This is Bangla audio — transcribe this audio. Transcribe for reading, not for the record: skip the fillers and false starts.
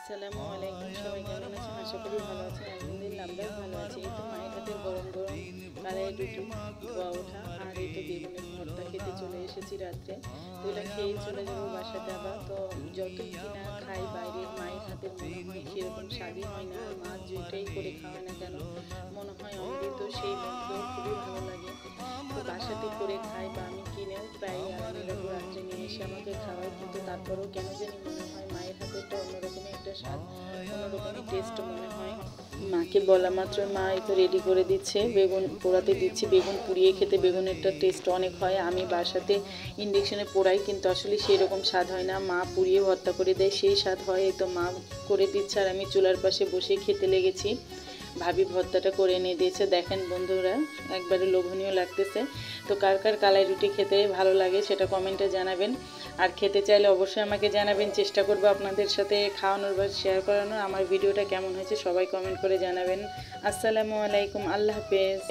আসসালামু আলাইকুম, সবাই কেমন আছেন? আশা করি ভালো আছেন। আলহামদুলিল্লাহ আমরাও ভালো আছি। এই তো মায়ের হাতের গরম গরম কালাই রুটি, ধোয়া ওঠা, আর এই তো বেগুনের ভর্তা খেতে চলে এসেছি রাত্রে। তো এটা খেয়ে চলে যাবো বাসাতে আবার। তো যতই কিনা খাই বাইরের, মায়ের হাতের মনে হয় সেরকম স্বাদই হয় না। আর মা যেটাই করে খাওয়ায় না কেন মনে হয় অমৃত, সেই মতো খুবই ভালো লাগে। তো বাসাতে করে খাই বা আমি কিনেও প্রায় আলাদা রাত্রে নিয়ে এসে আমাকে খাওয়াই, কিন্তু তারপরেও কেন জানি মনে হয় মায়ের হাতেরটা অন্যরকমের একটা স্বাদ, অন্যরকমের টেস্ট মনে হয়। মাকে বলা মাত্র মা এই তো রেডি করে দিচ্ছে, বেগুন পোড়াতে দিচ্ছি। বেগুন পুড়িয়ে খেতে বেগুনেরটা টেস্ট অনেক হয়। আমি বাসাতে ইন্ডাকশনে পোড়াই, কিন্তু আসলে সেই রকম স্বাদ হয় না। মা পুড়িয়ে ভর্তা করে দেয়, সেই স্বাদ হয়। এই তো মা করে দিচ্ছে আর আমি চুলার পাশে বসে খেতে লেগেছি। ভাবি ভর্তাটা করে এনে দিয়েছে, দেখেন বন্ধুরা, একবারে লোভনীয় লাগতেছে। তো কার কার কালাই রুটি খেতে ভালো লাগে সেটা কমেন্টে জানাবেন। আর খেতে চাইলে অবশ্যই আমাকে জানাবেন, চেষ্টা করবো আপনাদের সাথে খাওয়ানোর বা শেয়ার করানোর। আমার ভিডিওটা কেমন হয়েছে সবাই কমেন্ট করে জানাবেন। আসসালামু আলাইকুম, আল্লাহ হাফেজ।